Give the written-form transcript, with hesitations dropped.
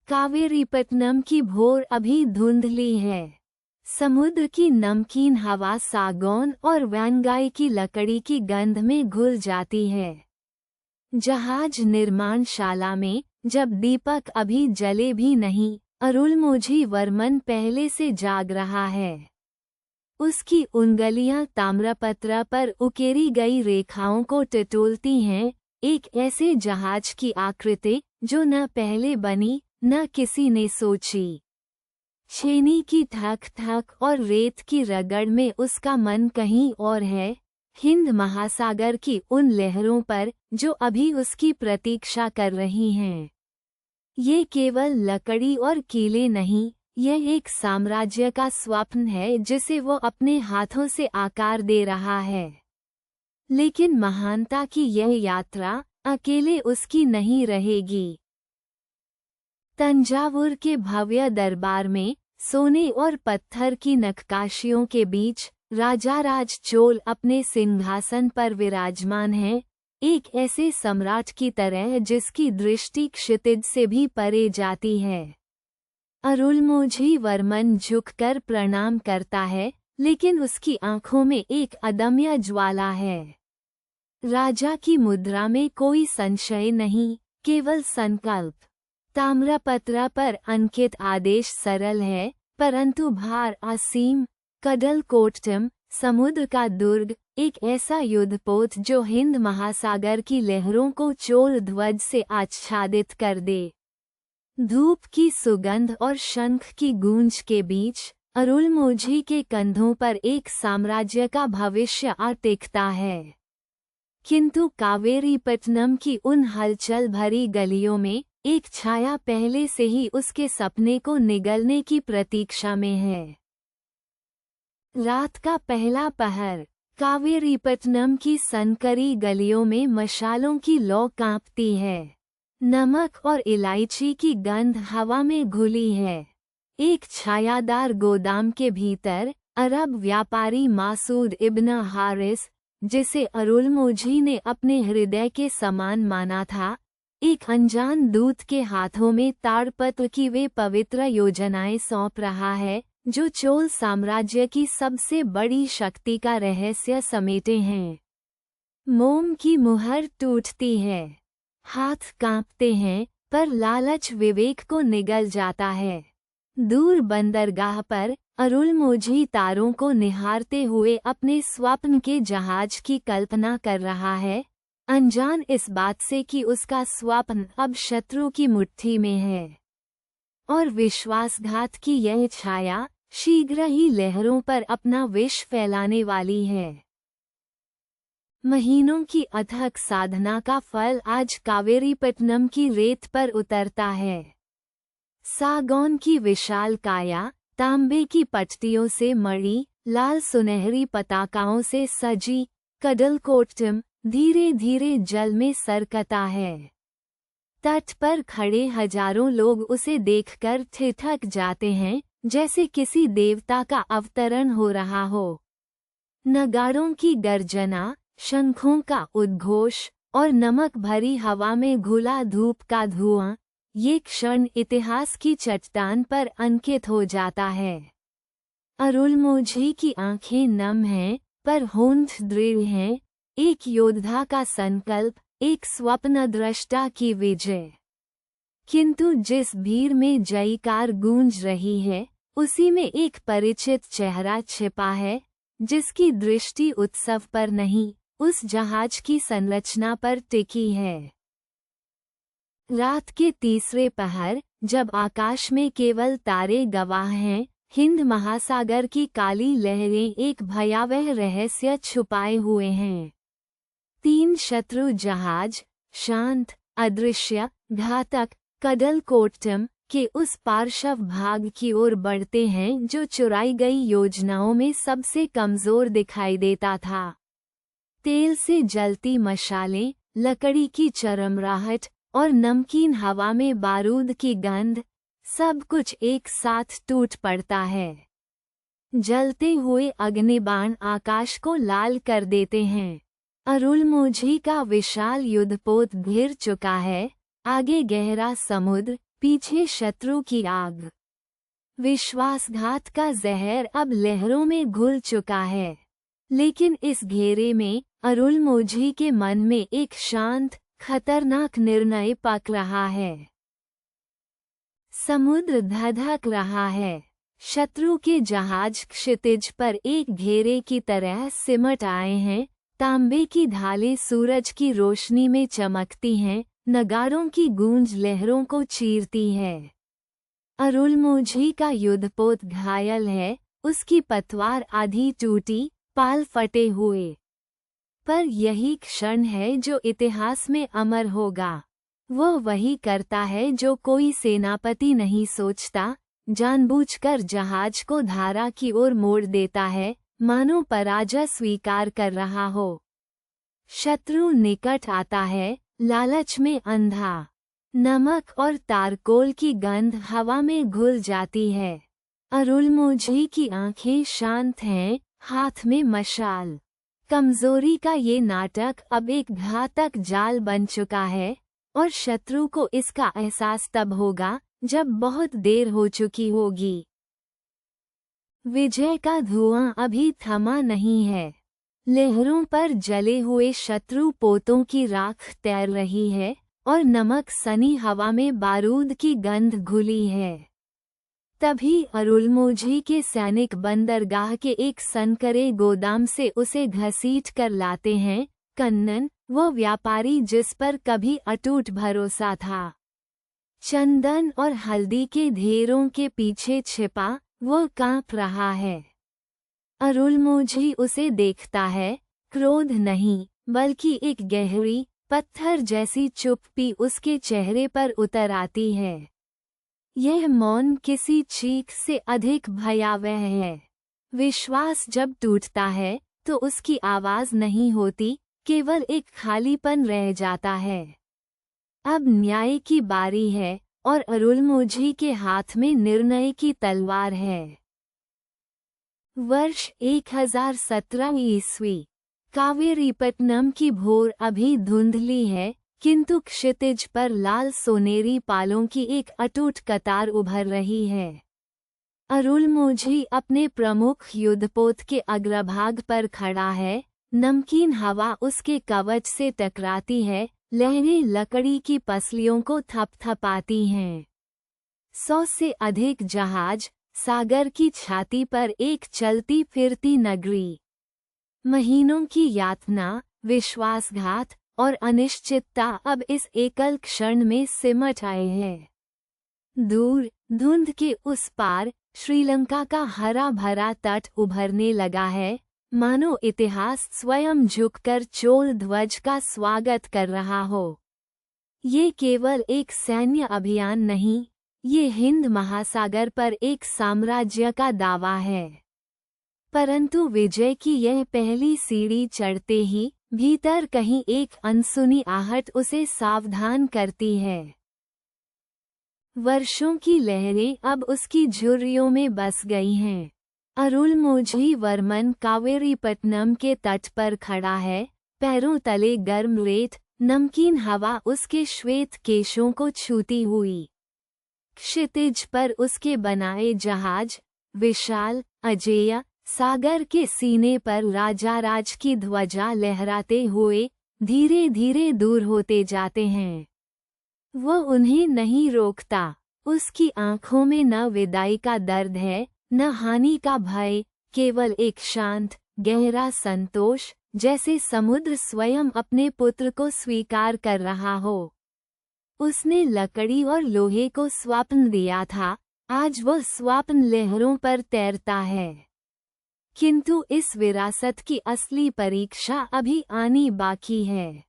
कावेरीपट्टनम की भोर अभी धुंधली है। समुद्र की नमकीन हवा सागौन और वैनगाई की लकड़ी की गंध में घुल जाती है। जहाज निर्माणशाला में जब दीपक अभी जले भी नहीं, अरुलमोझी वर्मन पहले से जाग रहा है। उसकी उंगलियां ताम्रपत्र पर उकेरी गई रेखाओं को टटोलती हैं, एक ऐसे जहाज की आकृति जो न पहले बनी न किसी ने सोची। छेनी की ठक ठक और रेत की रगड़ में उसका मन कहीं और है, हिंद महासागर की उन लहरों पर जो अभी उसकी प्रतीक्षा कर रही हैं। ये केवल लकड़ी और कीले नहीं, यह एक साम्राज्य का स्वप्न है जिसे वो अपने हाथों से आकार दे रहा है। लेकिन महानता की यह यात्रा अकेले उसकी नहीं रहेगी। तंजावुर के भव्य दरबार में सोने और पत्थर की नक्काशियों के बीच राजाराज चोल अपने सिंहासन पर विराजमान है, एक ऐसे सम्राट की तरह जिसकी दृष्टि क्षितिज से भी परे जाती है। अरुलमोझी वर्मन झुककर प्रणाम करता है, लेकिन उसकी आंखों में एक अदम्य ज्वाला है। राजा की मुद्रा में कोई संशय नहीं, केवल संकल्प। ताम्रपत्र पर अंकित आदेश सरल है, परंतु भार असीम। कडलकोट्टम, समुद्र का दुर्ग, एक ऐसा युद्धपोत जो हिंद महासागर की लहरों को चोल ध्वज से आच्छादित कर दे। धूप की सुगंध और शंख की गूंज के बीच अरुलमोझी के कंधों पर एक साम्राज्य का भविष्य आ टिकता है। किंतु कावेरीपट्टनम की उन हलचल भरी गलियों में एक छाया पहले से ही उसके सपने को निगलने की प्रतीक्षा में है। रात का पहला पहर, कावेरीपट्टनम की सनकरी गलियों में मशालों की लौ कांपती है। नमक और इलायची की गंध हवा में घुली है। एक छायादार गोदाम के भीतर अरब व्यापारी मासूद इब्न हारिस, जिसे अरुलमोझी ने अपने हृदय के समान माना था, एक अनजान दूत के हाथों में ताड़पत्र की वे पवित्र योजनाएं सौंप रहा है जो चोल साम्राज्य की सबसे बड़ी शक्ति का रहस्य समेटे हैं। मोम की मुहर टूटती है, हाथ कांपते हैं, पर लालच विवेक को निगल जाता है। दूर बंदरगाह पर अरुलमोझी तारों को निहारते हुए अपने स्वप्न के जहाज की कल्पना कर रहा है, अनजान इस बात से कि उसका स्वप्न अब शत्रु की मुट्ठी में है और विश्वासघात की यह छाया शीघ्र ही लहरों पर अपना विष फैलाने वाली है। महीनों की अथक साधना का फल आज कावेरीपट्टनम की रेत पर उतरता है। सागौन की विशाल काया, तांबे की पट्टियों से मढ़ी, लाल सुनहरी पताकाओं से सजी कडलकोट्टम धीरे धीरे जल में सरकता है। तट पर खड़े हजारों लोग उसे देखकर ठिठक जाते हैं, जैसे किसी देवता का अवतरण हो रहा हो। नगाड़ों की गर्जना, शंखों का उद्घोष और नमक भरी हवा में घुला धूप का धुआं, ये क्षण इतिहास की चट्टान पर अंकित हो जाता है। अरुलमोझी की आंखें नम हैं, पर होंठ दृढ़ हैं, एक योद्धा का संकल्प, एक स्वप्नद्रष्टा की विजय। किंतु जिस भीड़ में जयकार गूंज रही है, उसी में एक परिचित चेहरा छिपा है, जिसकी दृष्टि उत्सव पर नहीं, उस जहाज की संरचना पर टिकी है। रात के तीसरे पहर, जब आकाश में केवल तारे गवाह हैं, हिंद महासागर की काली लहरें एक भयावह रहस्य छुपाए हुए हैं। 3 शत्रु जहाज, शांत, अदृश्य, घातक, कडलकोट्टम के उस पार्श्व भाग की ओर बढ़ते हैं जो चुराई गई योजनाओं में सबसे कमजोर दिखाई देता था। तेल से जलती मशालें, लकड़ी की चरमराहट और नमकीन हवा में बारूद की गंध, सब कुछ एक साथ टूट पड़ता है। जलते हुए अग्निबाण आकाश को लाल कर देते हैं। अरुलमोझी का विशाल युद्धपोत घिर चुका है, आगे गहरा समुद्र, पीछे शत्रु की आग। विश्वासघात का जहर अब लहरों में घुल चुका है, लेकिन इस घेरे में अरुलमोझी के मन में एक शांत, खतरनाक निर्णय पक रहा है। समुद्र धधक रहा है। शत्रु के जहाज क्षितिज पर एक घेरे की तरह सिमट आए हैं। तांबे की ढालें सूरज की रोशनी में चमकती हैं, नगाड़ों की गूंज लहरों को चीरती है। अरुलमोझी का युद्धपोत घायल है, उसकी पतवार आधी टूटी, पाल फटे हुए। पर यही क्षण है जो इतिहास में अमर होगा। वह वही करता है जो कोई सेनापति नहीं सोचता, जानबूझकर जहाज को धारा की ओर मोड़ देता है, मानो पराजय स्वीकार कर रहा हो। शत्रु निकट आता है, लालच में अंधा। नमक और तारकोल की गंध हवा में घुल जाती है। अरुलमोझी की आंखें शांत हैं, हाथ में मशाल। कमजोरी का ये नाटक अब एक घातक जाल बन चुका है, और शत्रु को इसका एहसास तब होगा जब बहुत देर हो चुकी होगी। विजय का धुआं अभी थमा नहीं है। लहरों पर जले हुए शत्रु पोतों की राख तैर रही है, और नमक सनी हवा में बारूद की गंध घुली है। तभी अरुलमोझी के सैनिक बंदरगाह के एक सनकरे गोदाम से उसे घसीट कर लाते हैं। कन्नन, वो व्यापारी जिस पर कभी अटूट भरोसा था। चंदन और हल्दी के ढेरों के पीछे छिपा, वो कांप रहा है। अरुलमोझी उसे देखता है, क्रोध नहीं, बल्कि एक गहरी, पत्थर जैसी चुप्पी उसके चेहरे पर उतर आती है। यह मौन किसी चीख से अधिक भयावह है। विश्वास जब टूटता है, तो उसकी आवाज नहीं होती, केवल एक खालीपन रह जाता है। अब न्याय की बारी है, और अरुलमोझी के हाथ में निर्णय की तलवार है। वर्ष 1017 ईस्वी। कावेरीपट्टनम की भोर अभी धुंधली है, किंतु क्षितिज पर लाल सोनेरी पालों की एक अटूट कतार उभर रही है। अरुलमोझी अपने प्रमुख युद्धपोत के अग्रभाग पर खड़ा है। नमकीन हवा उसके कवच से टकराती है, लहरें लकड़ी की पसलियों को थपथपाती हैं। 100 से अधिक जहाज, सागर की छाती पर एक चलती फिरती नगरी। महीनों की यातना, विश्वासघात और अनिश्चितता अब इस एकल क्षण में सिमट आए हैं। दूर, धुंध के उस पार, श्रीलंका का हरा भरा तट उभरने लगा है, मानो इतिहास स्वयं झुककर चोल ध्वज का स्वागत कर रहा हो। ये केवल एक सैन्य अभियान नहीं, ये हिंद महासागर पर एक साम्राज्य का दावा है। परंतु विजय की यह पहली सीढ़ी चढ़ते ही भीतर कहीं एक अनसुनी आहट उसे सावधान करती है। वर्षों की लहरें अब उसकी झुर्रियों में बस गई हैं। अरुलमोझी वर्मन कावेरीपट्टनम के तट पर खड़ा है, पैरों तले गर्म रेत, नमकीन हवा उसके श्वेत केशों को छूती हुई। क्षितिज पर उसके बनाए जहाज, विशाल, अजेय, सागर के सीने पर राजाराज की ध्वजा लहराते हुए धीरे धीरे दूर होते जाते हैं। वो उन्हें नहीं रोकता। उसकी आंखों में न विदाई का दर्द है, न हानि का भय, केवल एक शांत, गहरा संतोष, जैसे समुद्र स्वयं अपने पुत्र को स्वीकार कर रहा हो। उसने लकड़ी और लोहे को स्वप्न दिया था, आज वह स्वप्न लहरों पर तैरता है। किंतु इस विरासत की असली परीक्षा अभी आनी बाकी है।